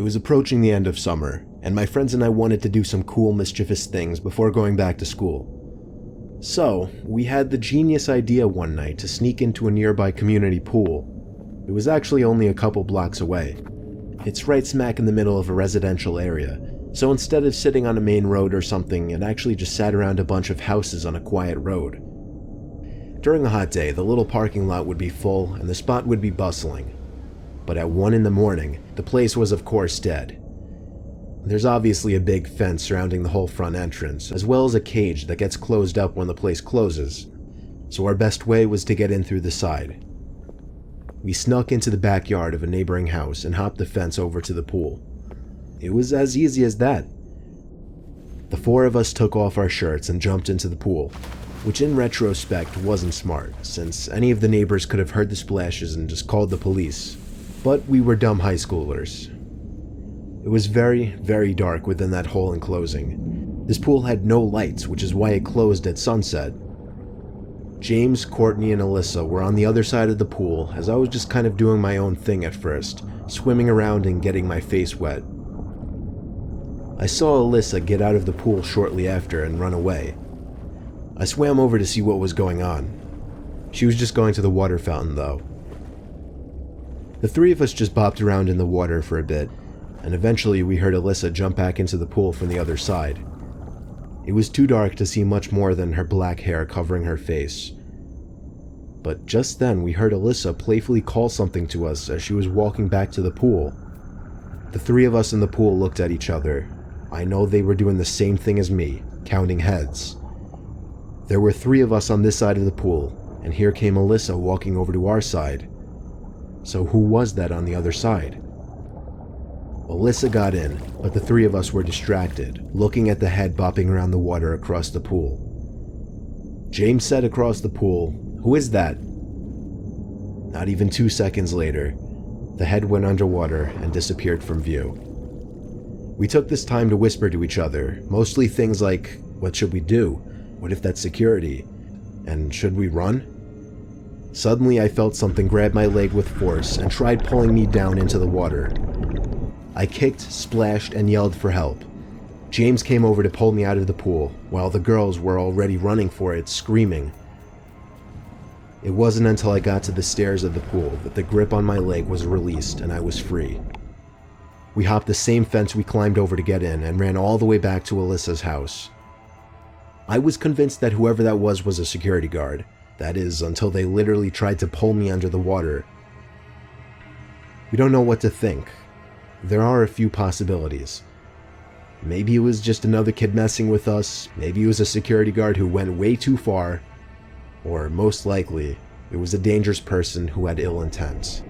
was approaching the end of summer, and my friends and I wanted to do some cool, mischievous things before going back to school. So, we had the genius idea one night to sneak into a nearby community pool. It was actually only a couple blocks away. It's right smack in the middle of a residential area, so instead of sitting on a main road or something, it actually just sat around a bunch of houses on a quiet road. During a hot day, the little parking lot would be full and the spot would be bustling. But at 1 in the morning, the place was of course dead. There's obviously a big fence surrounding the whole front entrance, as well as a cage that gets closed up when the place closes, so our best way was to get in through the side. We snuck into the backyard of a neighboring house and hopped the fence over to the pool. It was as easy as that. The 4 of us took off our shirts and jumped into the pool, which in retrospect wasn't smart, since any of the neighbors could have heard the splashes and just called the police. But we were dumb high schoolers. It was very, very dark within that whole enclosing. This pool had no lights, which is why it closed at sunset. James, Courtney, and Alyssa were on the other side of the pool, as I was just kind of doing my own thing at first, swimming around and getting my face wet. I saw Alyssa get out of the pool shortly after and run away. I swam over to see what was going on. She was just going to the water fountain, though. The 3 of us just bopped around in the water for a bit, and eventually we heard Alyssa jump back into the pool from the other side. It was too dark to see much more than her black hair covering her face. But just then we heard Alyssa playfully call something to us as she was walking back to the pool. The 3 of us in the pool looked at each other. I know they were doing the same thing as me, counting heads. There were 3 of us on this side of the pool, and here came Alyssa walking over to our side. So who was that on the other side? Alyssa got in, but the 3 of us were distracted, looking at the head bopping around the water across the pool. James said across the pool, "Who is that?" Not even 2 seconds later, the head went underwater and disappeared from view. We took this time to whisper to each other, mostly things like, what should we do? What if that's security? And should we run? Suddenly I felt something grab my leg with force and tried pulling me down into the water. I kicked, splashed, and yelled for help. James came over to pull me out of the pool, while the girls were already running for it, screaming. It wasn't until I got to the stairs of the pool that the grip on my leg was released and I was free. We hopped the same fence we climbed over to get in and ran all the way back to Alyssa's house. I was convinced that whoever that was a security guard. That is, until they literally tried to pull me under the water. We don't know what to think. There are a few possibilities. Maybe it was just another kid messing with us, maybe it was a security guard who went way too far, or most likely, it was a dangerous person who had ill intent.